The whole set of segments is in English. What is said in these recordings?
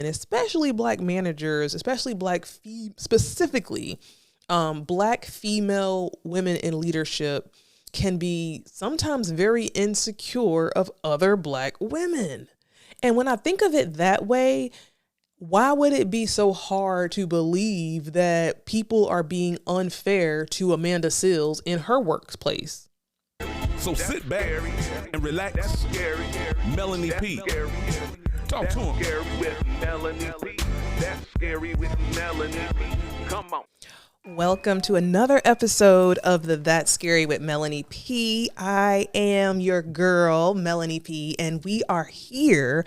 and especially black managers, especially specifically black female women in leadership can be sometimes very insecure of other black women. And when I think of it that way, why would it be so hard to believe that people are being unfair to Amanda Seales in her workplace? So sit back and relax. Melanie P. Talk to him. Scary with Melanie P. That's scary with Melanie P. Come on. Welcome to another episode of the That's Scary with Melanie P. I am your girl, Melanie P, and we are here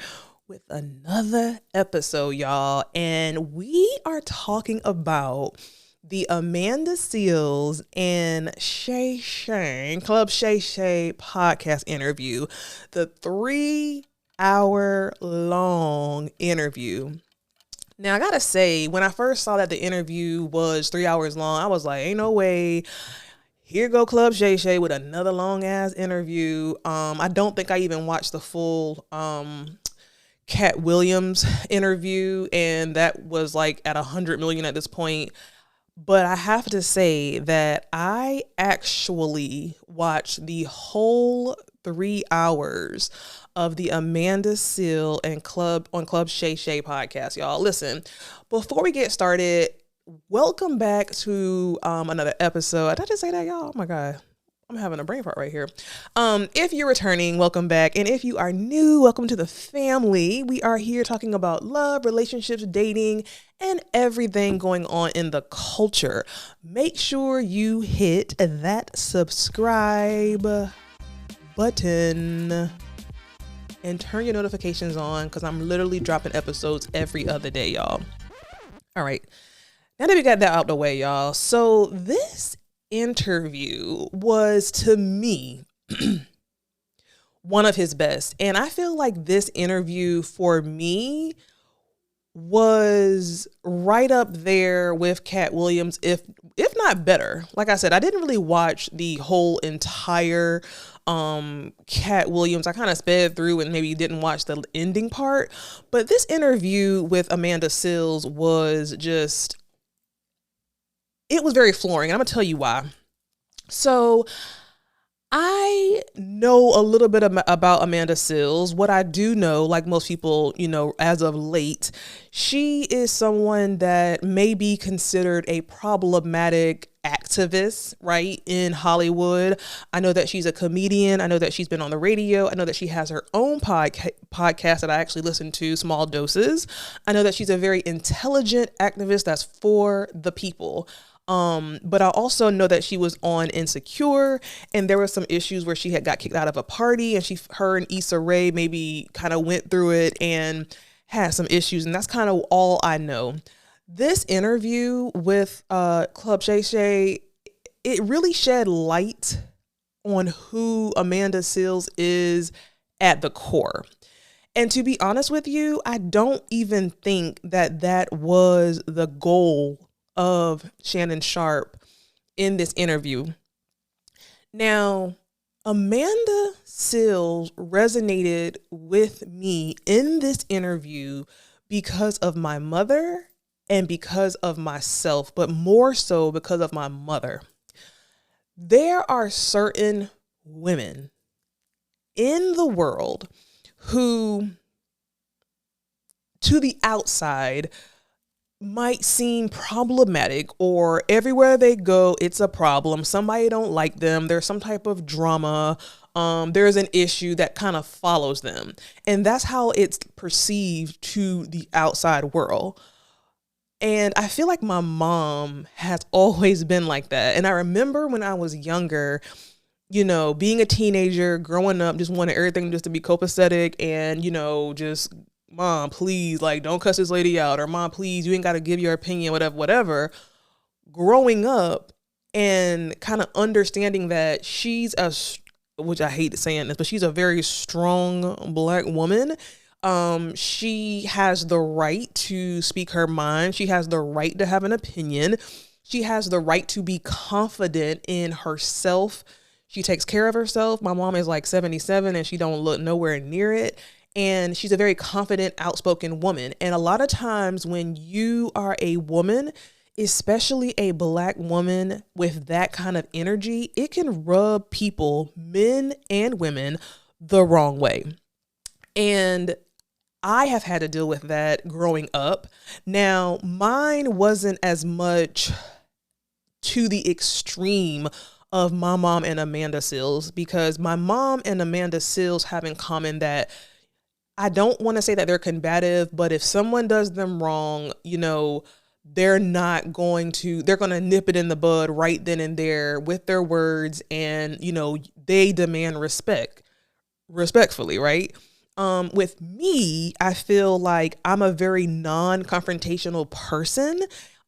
with another episode, y'all. And we are talking about the Amanda Seales and Club Shay Shay podcast interview, the 3-hour long interview. Now, I gotta say, when I first saw that the interview was 3 hours long, I was like, ain't no way. Here go Club Shay Shay with another long ass interview. I don't think I even watched the full Cat Williams interview, and that was like at 100 million at this point. But I have to say that I actually watched the whole 3 hours of the Amanda Seales and Club Shay Shay podcast, y'all. Listen, before we get started, welcome back to another episode. Did I just say that, y'all? Oh my God. I'm having a brain fart right here. If you're returning, welcome back. And if you are new, welcome to the family. We are here talking about love, relationships, dating, and everything going on in the culture. Make sure you hit that subscribe button and turn your notifications on, because I'm literally dropping episodes every other day, y'all. All right. Now that we got that out the way, y'all. So this interview was, to me, one of his best. And I feel like this interview for me was right up there with Cat Williams, if not better. Like I said, I didn't really watch the whole entire Cat Williams. I kind of sped through and maybe didn't watch the ending part. But this interview with Amanda Seales was just, it was very flooring. And I'm going to tell you why. So I know a little bit about Amanda Seales. What I do know, like most people, as of late, she is someone that may be considered a problematic activist, right, in Hollywood. I know that she's a comedian. I know that she's been on the radio. I know that she has her own podcast that I actually listen to, Small Doses. I know that she's a very intelligent activist that's for the people. But I also know that she was on Insecure, and there were some issues where she had got kicked out of a party, and her and Issa maybe kind of went through it and had some issues. And that's kind of all I know. This interview with Club Shay Shay, it really shed light on who Amanda Seales is at the core. And to be honest with you, I don't even think that was the goal of Shannon Sharpe in this interview. Now, Amanda Seales resonated with me in this interview because of my mother and because of myself, but more so because of my mother. There are certain women in the world who, to the outside, might seem problematic, or everywhere they go, it's a problem. Somebody don't like them. There's some type of drama. There's an issue that kind of follows them. And that's how it's perceived to the outside world. And I feel like my mom has always been like that. And I remember when I was younger, being a teenager, growing up, just wanted everything just to be copacetic and, just, Mom, please, don't cuss this lady out, or Mom, please, you ain't got to give your opinion, whatever. Growing up and kind of understanding that she's which I hate saying this, but she's a very strong Black woman. She has the right to speak her mind. She has the right to have an opinion. She has the right to be confident in herself. She takes care of herself. My mom is 77 and she don't look nowhere near it. and she's a very confident, outspoken woman. And a lot of times when you are a woman, especially a Black woman with that kind of energy, it can rub people, men and women, the wrong way. And I have had to deal with that growing up. Now, mine wasn't as much to the extreme of my mom and Amanda Seales, because my mom and Amanda Seales have in common that I don't want to say that they're combative, but if someone does them wrong, they're going to nip it in the bud right then and there with their words. And, they demand respectfully, right? With me, I feel like I'm a very non-confrontational person.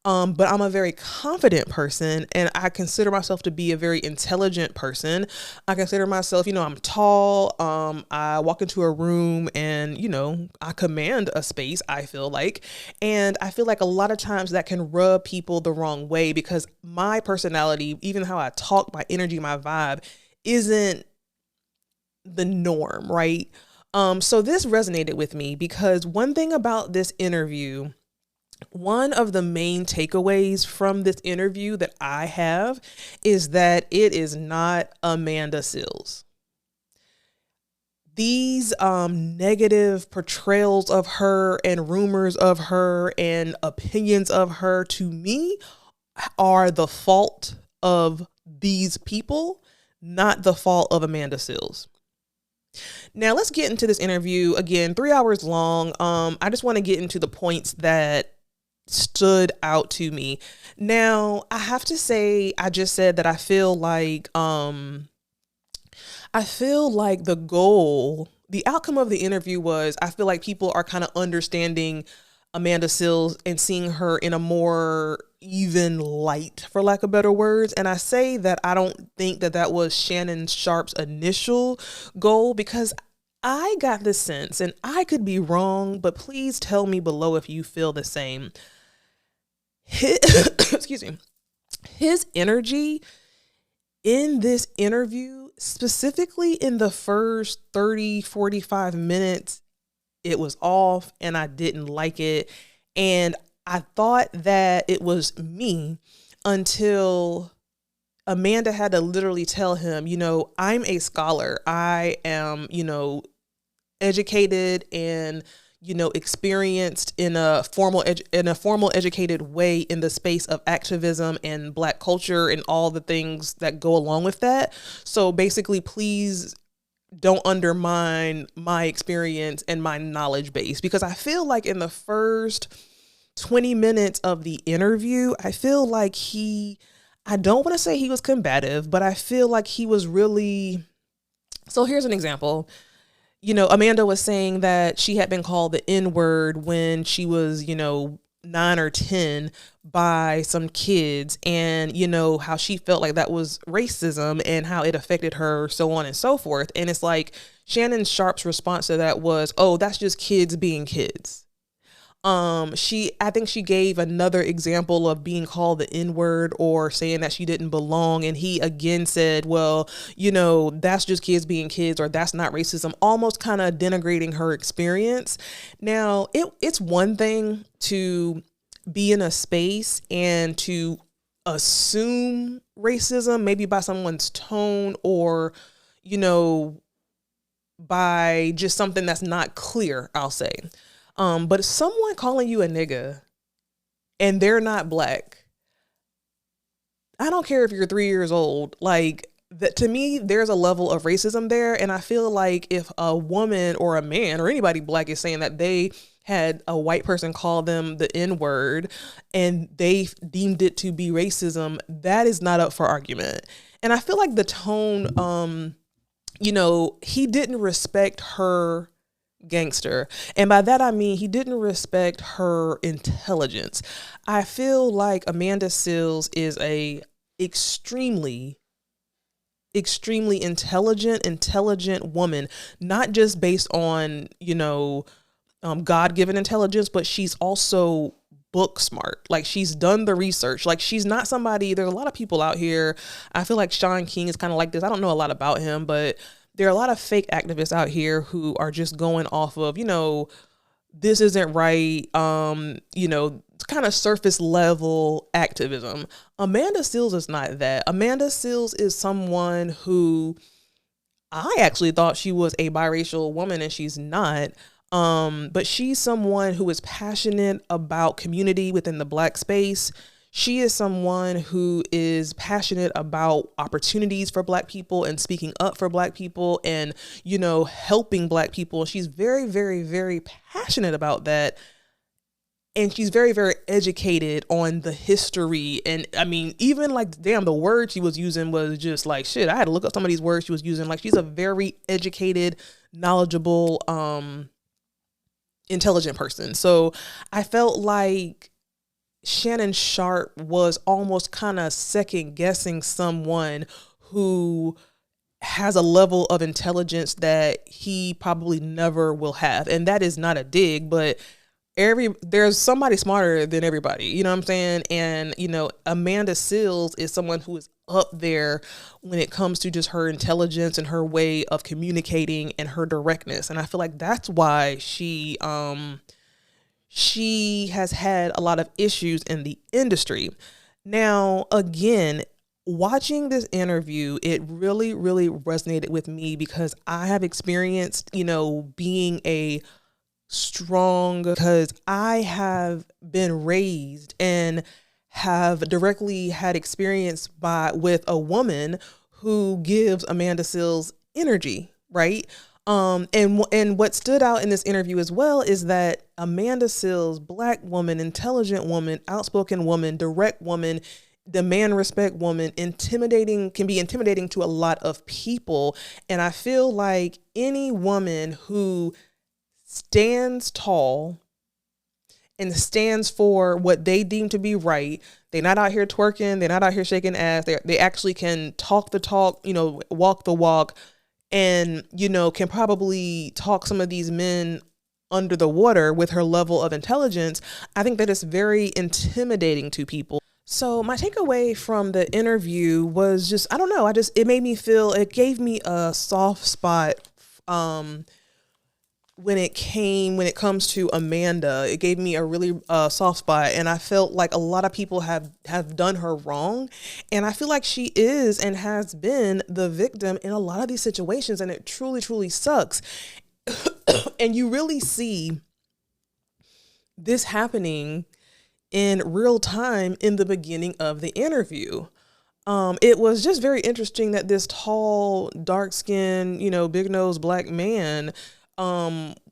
But I'm a very confident person, and I consider myself to be a very intelligent person. I consider myself, I'm tall. I walk into a room and, I command a space, I feel like. And I feel like a lot of times that can rub people the wrong way, because my personality, even how I talk, my energy, my vibe isn't the norm, right? So this resonated with me because one thing about this interview, one of the main takeaways from this interview that I have is that it is not Amanda Seales. These negative portrayals of her and rumors of her and opinions of her, to me, are the fault of these people, not the fault of Amanda Seales. Now let's get into this interview. Again, 3 hours long. I just want to get into the points that stood out to me. Now, I have to say, I just said that I feel like the outcome of the interview was, I feel like people are kind of understanding Amanda Seales and seeing her in a more even light, for lack of better words. And I say that I don't think that was Shannon Sharpe's initial goal, because I got the sense, and I could be wrong, but please tell me below if you feel the same. Excuse me. His energy in this interview, specifically in the first 30, 45 minutes, it was off and I didn't like it. And I thought that it was me until Amanda had to literally tell him, I'm a scholar. I am, educated and experienced in a formal educated way in the space of activism and Black culture and all the things that go along with that. So basically, please don't undermine my experience and my knowledge base, because I feel like in the first 20 minutes of the interview, I feel like I don't want to say he was combative, but I feel like he was really, so here's an example. Amanda was saying that she had been called the N-word when she was, 9 or 10 by some kids, and, how she felt like that was racism and how it affected her, so on and so forth. And it's like Shannon Sharpe's response to that was, oh, that's just kids being kids. I think she gave another example of being called the N-word or saying that she didn't belong. And he again said, well, that's just kids being kids, or that's not racism, almost kind of denigrating her experience. Now, it's one thing to be in a space and to assume racism, maybe by someone's tone or, by just something that's not clear, I'll say. But someone calling you a nigga and they're not Black, I don't care if you're 3 years old, like that, to me, there's a level of racism there. And I feel like if a woman or a man or anybody Black is saying that they had a white person call them the N-word and they deemed it to be racism, that is not up for argument. And I feel like the tone, he didn't respect her gangster. And by that, I mean, he didn't respect her intelligence. I feel like Amanda Seales is a extremely intelligent woman, not just based on, God-given intelligence, but she's also book smart. Like, she's done the research. Like, she's not somebody, there's a lot of people out here. I feel like Sean King is kind of like this. I don't know a lot about him, but there are a lot of fake activists out here who are just going off of, this isn't right, kind of surface level activism. Amanda Seales is not that. Amanda Seales is someone who I actually thought she was a biracial woman, and she's not. But she's someone who is passionate about community within the Black space. She is someone who is passionate about opportunities for Black people and speaking up for Black people and, helping Black people. She's very, very, very passionate about that. And she's very, very educated on the history. And I mean, even the word she was using was just like, shit, I had to look up some of these words she was using. Like, she's a very educated, knowledgeable, intelligent person. So I felt like Shannon Sharpe was almost kind of second guessing someone who has a level of intelligence that he probably never will have. And that is not a dig, but there's somebody smarter than everybody, you know what I'm saying? And, Amanda Seales is someone who is up there when it comes to just her intelligence and her way of communicating and her directness. And I feel like that's why she has had a lot of issues in the industry. Now, again, watching this interview, it really, really resonated with me because I have experienced, being a strong, because I have been raised and have directly had experience with a woman who gives Amanda Seales energy, right? And what stood out in this interview as well is that Amanda Seales, Black woman, intelligent woman, outspoken woman, direct woman, demand respect woman, can be intimidating to a lot of people. And I feel like any woman who stands tall and stands for what they deem to be right. They're not out here twerking. They're not out here shaking ass. They actually can talk the talk, walk the walk, and, can probably talk some of these men under the water with her level of intelligence. I think that it's very intimidating to people. So my takeaway from the interview was just, I don't know. It gave me a soft spot, when it comes to Amanda. It gave me a really soft spot, and I felt like a lot of people have done her wrong, and I feel like she is and has been the victim in a lot of these situations, and it truly, truly sucks. And you really see this happening in real time in the beginning of the interview. It was just very interesting that this tall, dark-skinned, big-nosed Black man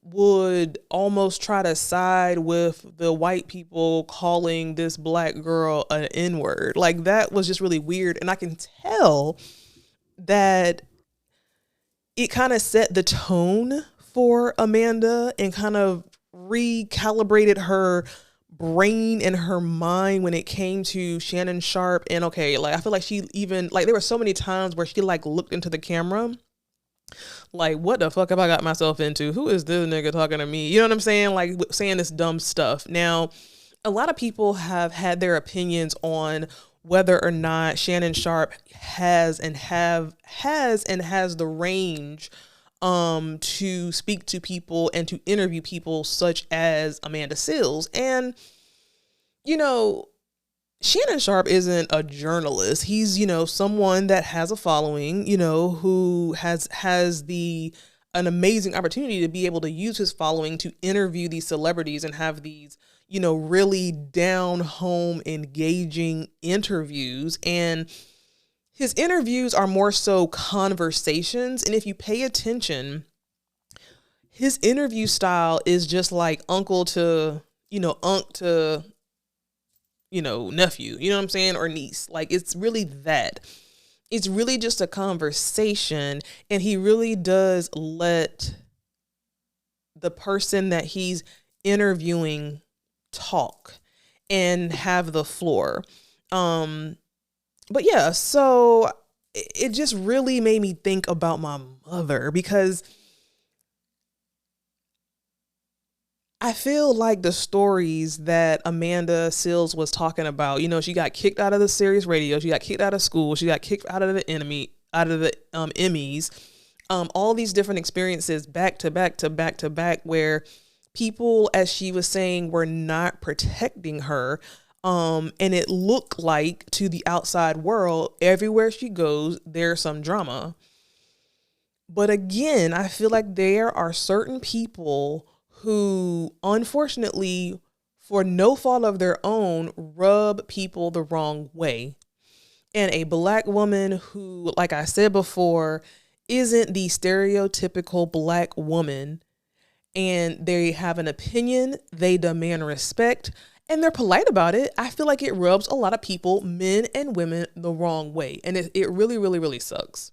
would almost try to side with the white people calling this Black girl an N-word. Like, that was just really weird. And I can tell that it kind of set the tone for Amanda and kind of recalibrated her brain and her mind when it came to Shannon Sharpe. And I feel like she even, there were so many times where she looked into the camera like, what the fuck have I got myself into? Who is this nigga talking to me? You know what I'm saying? Saying this dumb stuff. Now, a lot of people have had their opinions on whether or not Shannon Sharpe has the range to speak to people and to interview people such as Amanda Seales. And, Shannon Sharpe isn't a journalist. He's, someone that has a following, who has an amazing opportunity to be able to use his following to interview these celebrities and have these, really down home, engaging interviews. And his interviews are more so conversations. And if you pay attention, his interview style is just like uncle to nephew, you know what I'm saying? Or niece. It's really that. It's really just a conversation. And he really does let the person that he's interviewing talk and have the floor. But yeah, so it just really made me think about my mother, because I feel like the stories that Amanda Seales was talking about, she got kicked out of the Sirius radio, she got kicked out of school, she got kicked out of the Emmys. all these different experiences back to back to back to back where people, as she was saying, were not protecting her. And it looked like to the outside world, everywhere she goes, there's some drama. But again, I feel like there are certain people who, unfortunately, for no fault of their own, rub people the wrong way. And a Black woman who, like I said before, isn't the stereotypical Black woman, and they have an opinion, they demand respect, and they're polite about it, I feel like it rubs a lot of people, men and women, the wrong way. And it really, really, really sucks.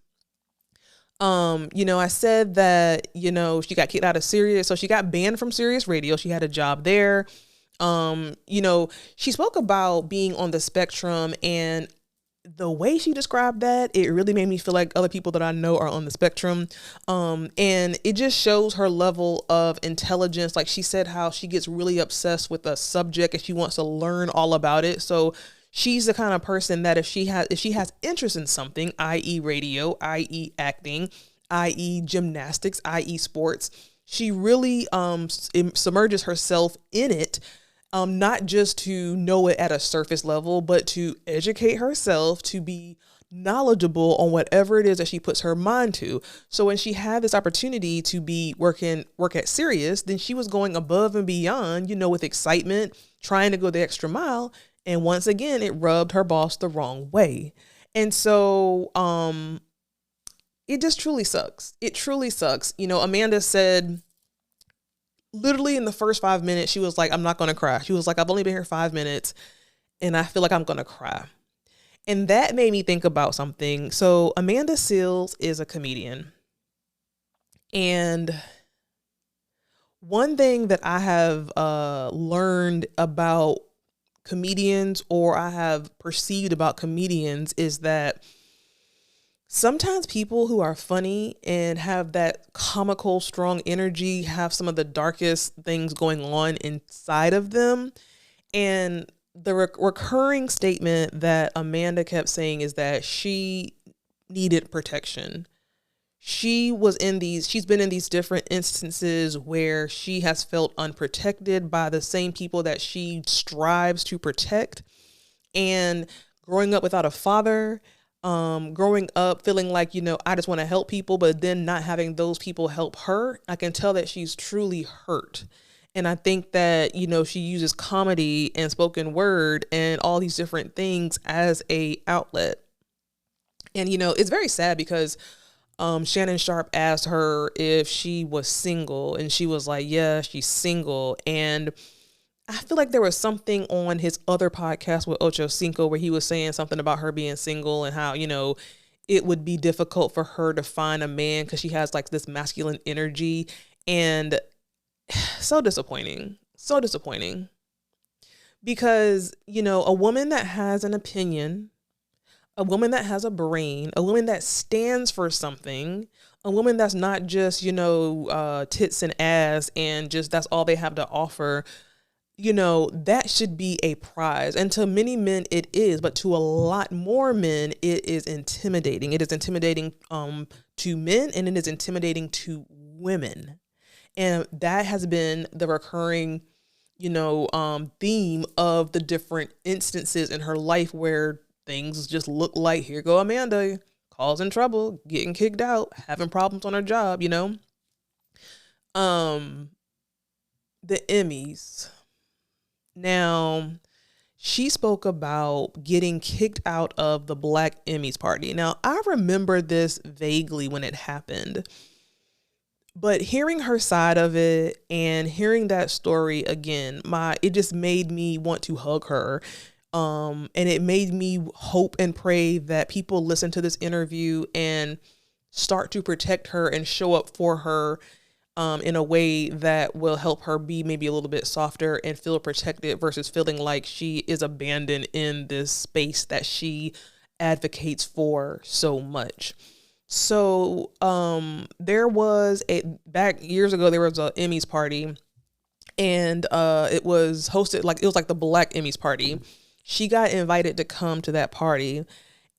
I said that, she got kicked out of Sirius. So she got banned from Sirius Radio. She had a job there. She spoke about being on the spectrum, and the way she described that, it really made me feel like other people that I know are on the spectrum. And it just shows her level of intelligence. Like she said, how she gets really obsessed with a subject and she wants to learn all about it. So she's the kind of person that if she has interest in something, i.e. radio, i.e. acting, i.e. gymnastics, i.e. sports, she really submerges herself in it. Not just to know it at a surface level, but to educate herself, to be knowledgeable on whatever it is that she puts her mind to. So when she had this opportunity to work at Sirius, then she was going above and beyond, with excitement, trying to go the extra mile. And once again, it rubbed her boss the wrong way. And so it just truly sucks. It truly sucks. Amanda said, literally in the first 5 minutes, she was like, I'm not going to cry. She was like, I've only been here 5 minutes and I feel like I'm going to cry. And that made me think about something. So Amanda Seales is a comedian. And one thing that I have learned about comedians, or I have perceived about comedians, is that sometimes people who are funny and have that comical, strong energy have some of the darkest things going on inside of them. And the recurring statement that Amanda kept saying is that she needed protection. She's been in these different instances where she has felt unprotected by the same people that she strives to protect. And growing up without a father, growing up feeling like, I just want to help people, but then not having those people help her, I can tell that she's truly hurt. And I think that, she uses comedy and spoken word and all these different things as a outlet. And, it's very sad because Shannon Sharpe asked her if she was single, and she was like, yeah, she's single. And I feel like there was something on his other podcast with Ocho Cinco where he was saying something about her being single and how, it would be difficult for her to find a man because she has like this masculine energy. And so disappointing because, a woman that has an opinion, a woman that has a brain, a woman that stands for something, a woman that's not just, tits and ass and just that's all they have to offer, that should be a prize. And to many men it is, but to a lot more men it is intimidating. It is intimidating to men, and it is intimidating to women. And that has been the recurring, theme of the different instances in her life where things just look like, here go Amanda, causing trouble, getting kicked out, having problems on her job, The Emmys. Now, she spoke about getting kicked out of the Black Emmys party. Now, I remember this vaguely when it happened, but hearing her side of it and hearing that story again, it just made me want to hug her. And it made me hope and pray that people listen to this interview and start to protect her and show up for her in a way that will help her be maybe a little bit softer and feel protected versus feeling like she is abandoned in this space that she advocates for so much. So there was back years ago, there was a Emmys party, and it was hosted it was like the Black Emmys party. She got invited to come to that party,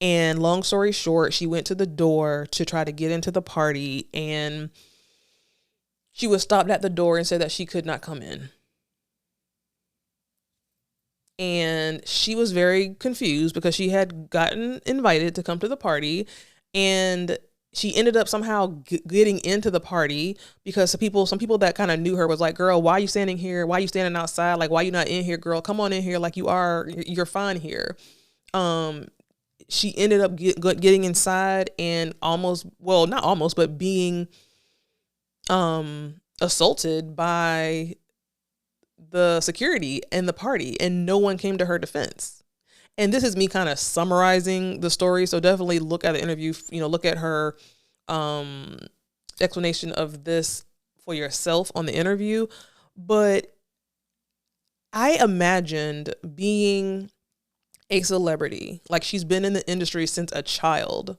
And long story short, she went to the door to try to get into the party, and she was stopped at the door and said that she could not come in. And she was very confused because she had gotten invited to come to the party, and she ended up somehow getting into the party because some people that kind of knew her was like, girl, why are you standing here? Why are you standing outside? Like, why are you not in here, girl? Come on in here. Like, you're fine here. She ended up getting inside and not almost, but being assaulted by the security in the party, and no one came to her defense. And this is me kind of summarizing the story. So definitely look at the interview, look at her explanation of this for yourself on the interview. But I imagined being a celebrity. Like, she's been in the industry since a child.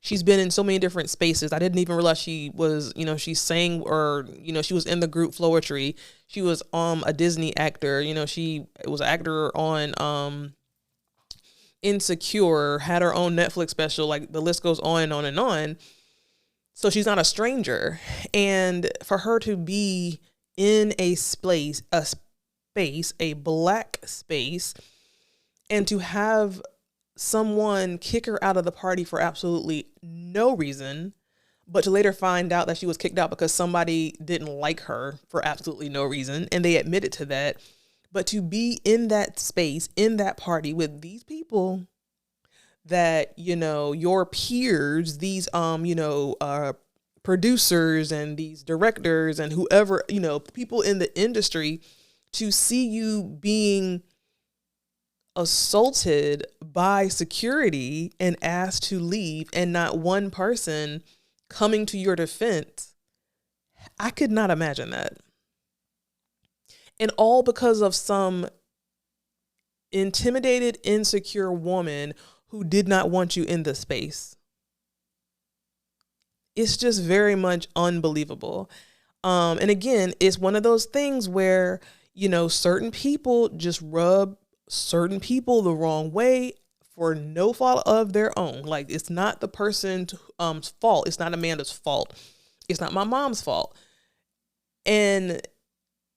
She's been in so many different spaces. I didn't even realize she was, she sang, or, she was in the group Floetry. She was a Disney actor. She was an actor on Insecure, had her own Netflix special. Like, the list goes on and on and on. So she's not a stranger. And for her to be in a black space, and to have someone kick her out of the party for absolutely no reason, but to later find out that she was kicked out because somebody didn't like her for absolutely no reason, and they admitted to that. But to be in that space, in that party with these people that, your peers, these, producers and these directors and whoever, people in the industry, to see you being assaulted by security and asked to leave, and not one person coming to your defense, I could not imagine that. And all because of some intimidated, insecure woman who did not want you in the space. It's just very much unbelievable. And again, it's one of those things where, certain people just rub certain people the wrong way for no fault of their own. Like, it's not the person's fault. It's not Amanda's fault. It's not my mom's fault. And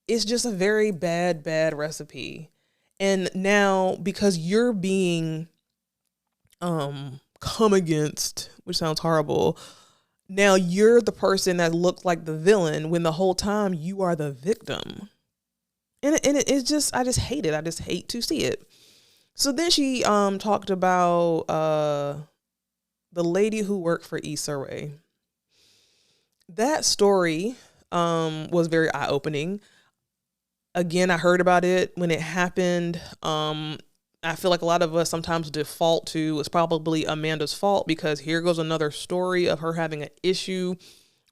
it's just a very bad recipe. And now, because you're being come against, which sounds horrible, now you're the person that looked like the villain when the whole time you are the victim. And it's just, I just hate it. I just hate to see it. So then she talked about the lady who worked for Issa Rae. That story was very eye-opening. Again, I heard about it when it happened. I feel like a lot of us sometimes default to it's probably Amanda's fault, because here goes another story of her having an issue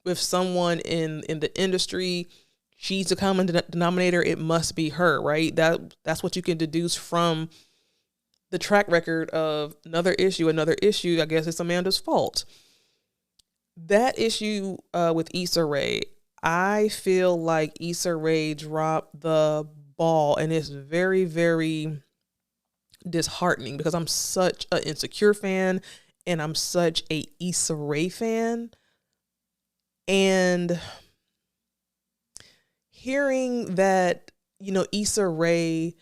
with someone in the industry. She's the common denominator. It must be her, right? That's what you can deduce from the track record of another issue. I guess it's Amanda's fault. That issue with Issa Rae, I feel like Issa Rae dropped the ball, and it's very, very disheartening because I'm such an Insecure fan and I'm such a Issa Rae fan. And hearing that, Issa Rae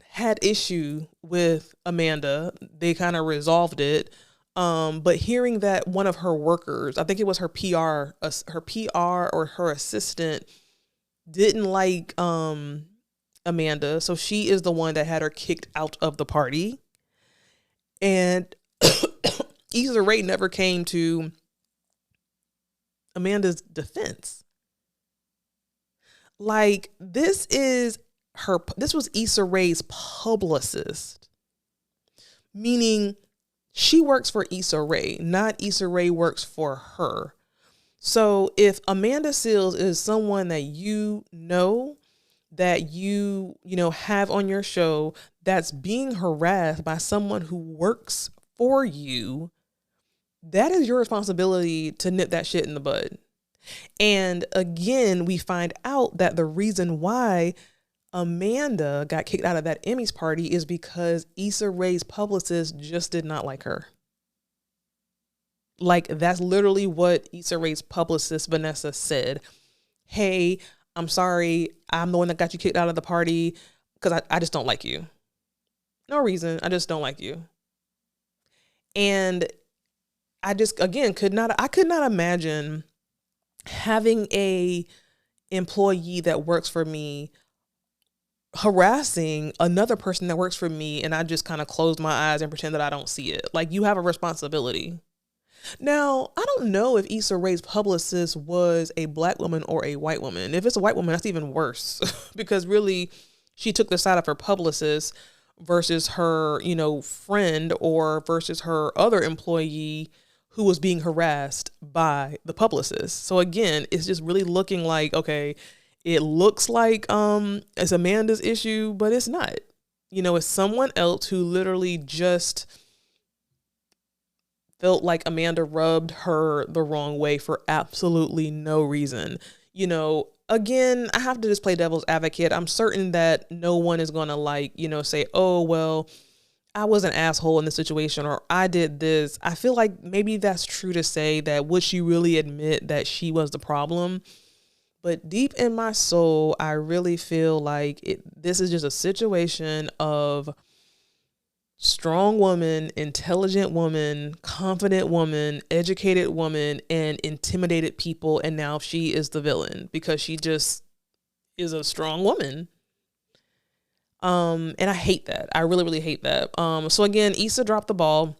had issue with Amanda, they kind of resolved it. But hearing that one of her workers, I think it was her PR or her assistant, didn't like Amanda, so she is the one that had her kicked out of the party. And Issa Rae never came to Amanda's defense. Like, this was Issa Rae's publicist, meaning she works for Issa Rae, not Issa Rae works for her. So if Amanda Seales is someone that that you have on your show that's being harassed by someone who works for you, that is your responsibility to nip that shit in the bud. And again, we find out that the reason why Amanda got kicked out of that Emmys party is because Issa Rae's publicist just did not like her. Like, that's literally what Issa Rae's publicist, Vanessa, said. Hey, I'm sorry. I'm the one that got you kicked out of the party because I just don't like you. No reason. I just don't like you. And I just, again, could not imagine having a employee that works for me harassing another person that works for me, and I just kind of close my eyes and pretend that I don't see it. Like, you have a responsibility. Now, I don't know if Issa Rae's publicist was a black woman or a white woman. If it's a white woman, that's even worse because really she took the side of her publicist versus her, friend, or versus her other employee who was being harassed by the publicist. So again, it's just really looking like, okay, it looks like it's Amanda's issue, but it's not. It's someone else who literally just felt like Amanda rubbed her the wrong way for absolutely no reason. Again, I have to just play devil's advocate. I'm certain that no one is going to say, oh, well, I was an asshole in this situation, or I did this. I feel like maybe that's true to say that would she really admit that she was the problem? But deep in my soul, I really feel like this is just a situation of strong woman, intelligent woman, confident woman, educated woman, and intimidated people. And now she is the villain because she just is a strong woman. And I hate that. I really, really hate that. So again, Issa dropped the ball.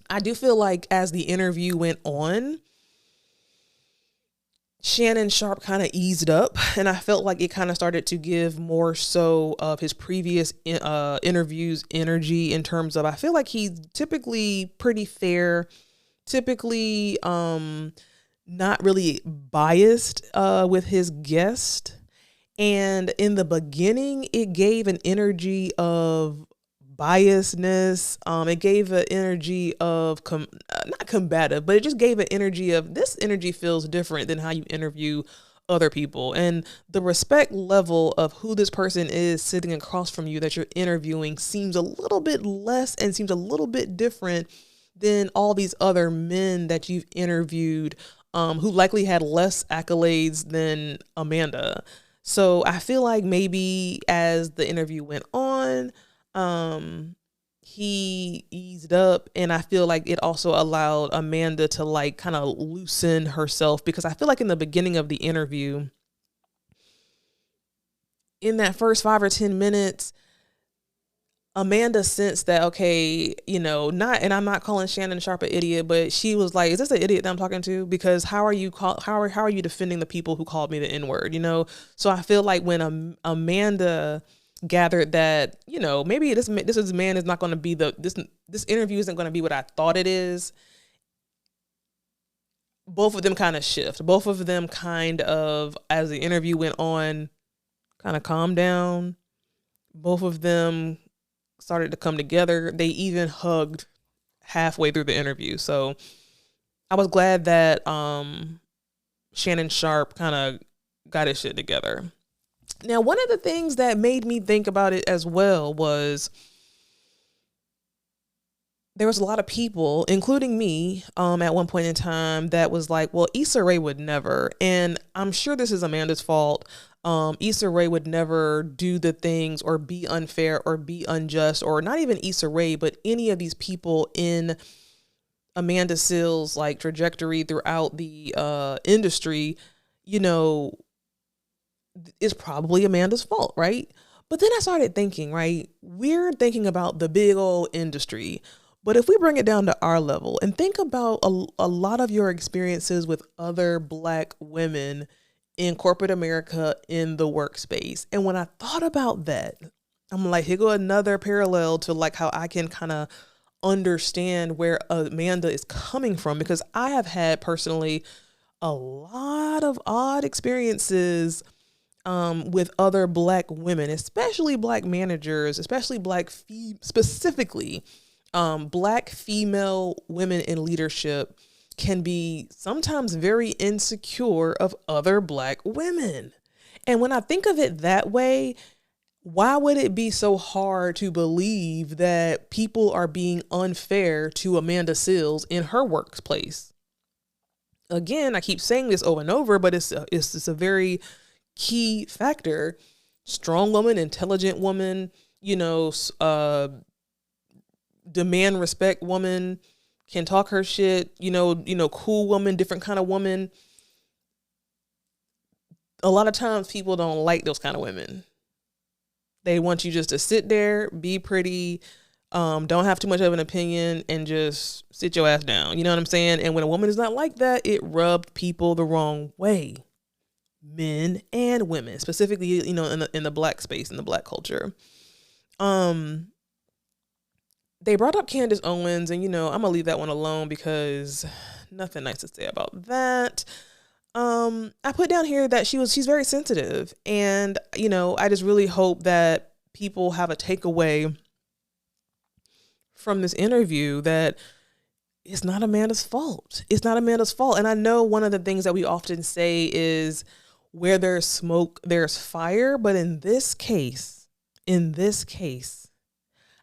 I do feel like as the interview went on, Shannon Sharpe kind of eased up, and I felt like it kind of started to give more so of his previous interviews energy in terms of, I feel like he's typically pretty fair, typically not really biased with his guest. And in the beginning, it gave an energy of biasness. It gave an energy of not combative, but it just gave an energy of, this energy feels different than how you interview other people. And the respect level of who this person is sitting across from you that you're interviewing seems a little bit less and seems a little bit different than all these other men that you've interviewed who likely had less accolades than Amanda. So I feel like maybe as the interview went on, he eased up, and I feel like it also allowed Amanda to kind of loosen herself, because I feel like in the beginning of the interview, in that first 5 or 10 minutes, Amanda sensed that, okay, and I'm not calling Shannon Sharpe an idiot, but she was like, is this an idiot that I'm talking to? Because how are you defending the people who called me the N-word, So I feel like when Amanda gathered that, maybe this man is not going to be this interview isn't going to be what I thought it is, both of them kind of shift. Both of them kind of, as the interview went on, kind of calmed down. Both of them started to come together. They even hugged halfway through the interview. So I was glad that Shannon Sharpe kind of got his shit together. Now, one of the things that made me think about it as well was there was a lot of people, including me, at one point in time that was like, well, Issa Rae would never. And I'm sure this is Amanda's fault. Issa Rae would never do the things or be unfair or be unjust, or not even Issa Rae, but any of these people in Amanda Seales' trajectory throughout the industry, is probably Amanda's fault, right? But then I started thinking, right, we're thinking about the big old industry, but if we bring it down to our level and think about a lot of your experiences with other Black women in corporate America in the workspace. And when I thought about that, I'm like, here go another parallel to how I can kind of understand where Amanda is coming from, because I have had personally a lot of odd experiences with other Black women, especially Black managers, especially specifically Black female women in leadership can be sometimes very insecure of other Black women. And when I think of it that way, why would it be so hard to believe that people are being unfair to Amanda Seales in her workplace? Again, I keep saying this over and over, but it's a very key factor. Strong woman, intelligent woman, demand respect woman, can talk her shit, cool woman, different kind of woman. A lot of times people don't like those kind of women. They want you just to sit there, be pretty, don't have too much of an opinion, and just sit your ass down. You know what I'm saying? And when a woman is not like that, it rubbed people the wrong way. Men and women, specifically, in the black space, in the black culture. They brought up Candace Owens, and, I'm going to leave that one alone because nothing nice to say about that. I put down here that she's very sensitive, and, I just really hope that people have a takeaway from this interview that it's not Amanda's fault. It's not Amanda's fault. And I know one of the things that we often say is where there's smoke, there's fire. But in this case,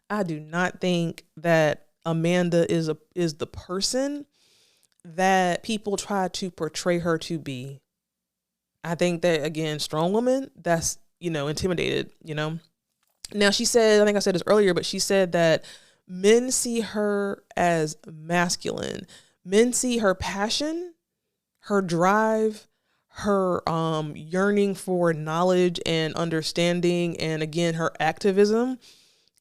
I do not think that Amanda is the person that people try to portray her to be. I think that, again, strong woman, that's, intimidated, Now she said, I think I said this earlier, but she said that men see her as masculine. Men see her passion, her drive, her yearning for knowledge and understanding, and again, her activism.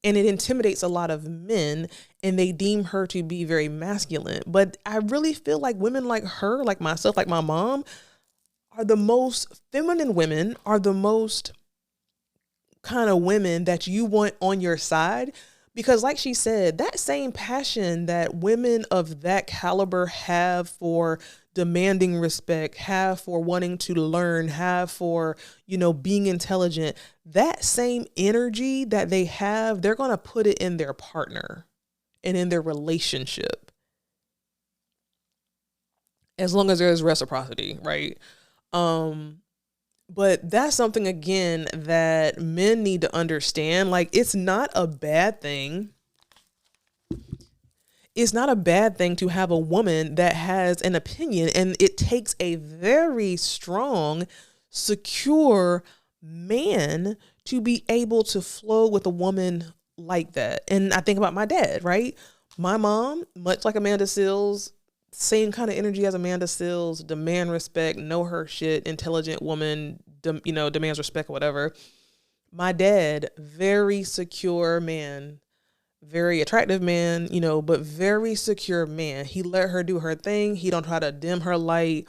And it intimidates a lot of men, and they deem her to be very masculine. But I really feel like women like her, like myself, like my mom, are the most feminine women, are the most kind of women that you want on your side. Because like she said, that same passion that women of that caliber have for demanding respect, have for wanting to learn, have for, being intelligent, that same energy that they have, they're going to put it in their partner and in their relationship. As long as there's reciprocity, right? But that's something, again, that men need to understand. Like, it's not a bad thing. It's not a bad thing to have a woman that has an opinion, and it takes a very strong, secure man to be able to flow with a woman like that. And I think about my dad, right? My mom, much like Amanda Seales, same kind of energy as Amanda Seales, demand respect, know her shit, intelligent woman, demands respect, whatever. My dad, very secure man, very attractive man, but very secure man. He let her do her thing. He don't try to dim her light.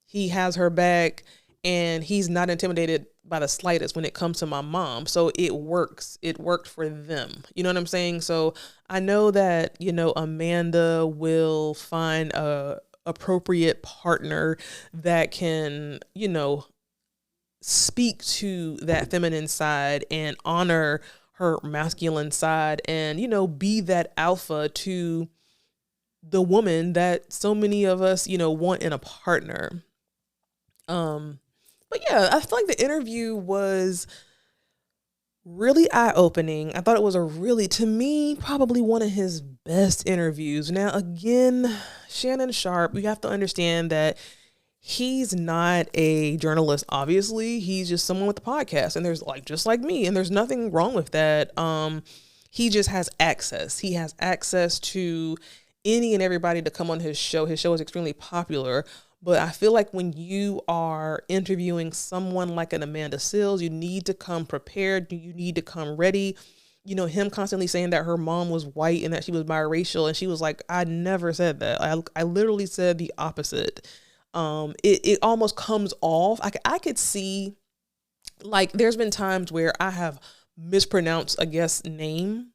He has her back, and he's not intimidated by the slightest when it comes to my mom. So it works. It worked for them. You know what I'm saying? So I know that, Amanda will find a appropriate partner that can, speak to that feminine side and honor her masculine side and, be that alpha to the woman that so many of us, want in a partner. But yeah, I feel like the interview was really eye-opening. I thought it was to me, probably one of his best interviews. Now, again, Shannon Sharpe, we have to understand that he's not a journalist, obviously. He's just someone with a podcast, and there's just like me, and there's nothing wrong with that. He just has access. He has access to any and everybody to come on his show. His show is extremely popular. But I feel like when you are interviewing someone like an Amanda Seales, you need to come prepared. You need to come ready. Him constantly saying that her mom was white and that she was biracial. And she was like, I never said that. I literally said the opposite. It almost comes off. I could see, like, there's been times where I have mispronounced a guest's name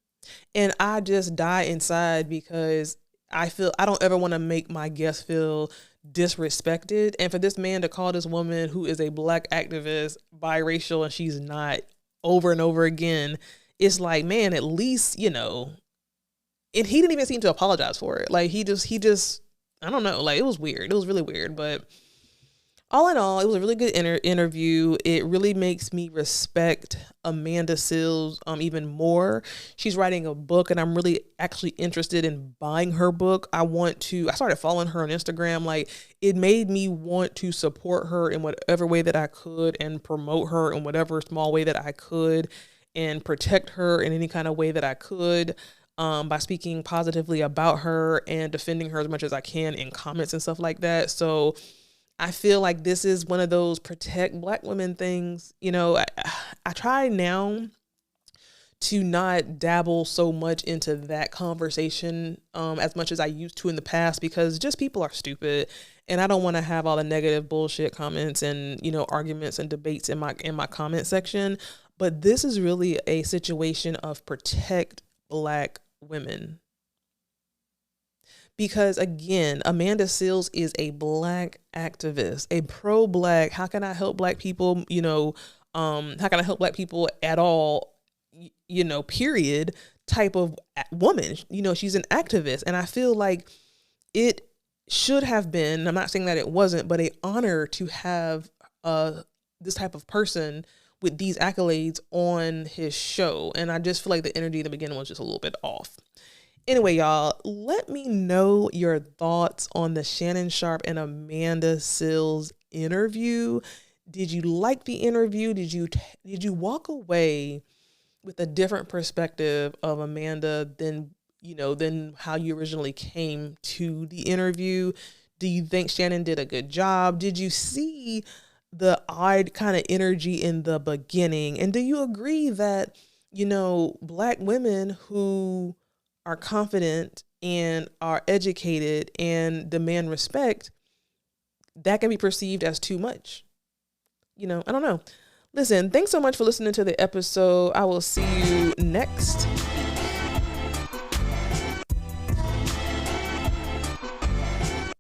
and I just die inside because I don't ever want to make my guest feel disrespected. And for this man to call this woman who is a black activist biracial and she's not, over and over again, it's like, man, at least, and he didn't even seem to apologize for it. Like he just I don't know, like it was weird. It was really weird. But all in all, it was a really good interview. It really makes me respect Amanda Seales even more. She's writing a book, and I'm really actually interested in buying her book. I started following her on Instagram. Like, it made me want to support her in whatever way that I could and promote her in whatever small way that I could and protect her in any kind of way that I could. By speaking positively about her and defending her as much as I can in comments and stuff like that. So I feel like this is one of those protect Black women things. You know, I try now to not dabble so much into that conversation as much as I used to in the past, because just people are stupid, and I don't want to have all the negative bullshit comments and, you know, arguments and debates in my comment section. But this is really a situation of protect Black women. Because again, Amanda Seales is a Black activist, a pro-Black. How can I help Black people? You know, how can I help Black people at all? You know, period. Type of woman. You know, she's an activist, and I feel like it should have been. I'm not saying that it wasn't, but an honor to have this type of person with these accolades on his show. And I just feel like the energy in the beginning was just a little bit off. Anyway, y'all, let me know your thoughts on the Shannon Sharpe and Amanda Seales interview. Did you like the interview? Did you walk away with a different perspective of Amanda than how you originally came to the interview? Do you think Shannon did a good job? Did you see the odd kind of energy in the beginning? And do you agree that, you know, Black women who are confident and are educated and demand respect, that can be perceived as too much? You know, I don't know. Listen, thanks so much for listening to the episode. I will see you next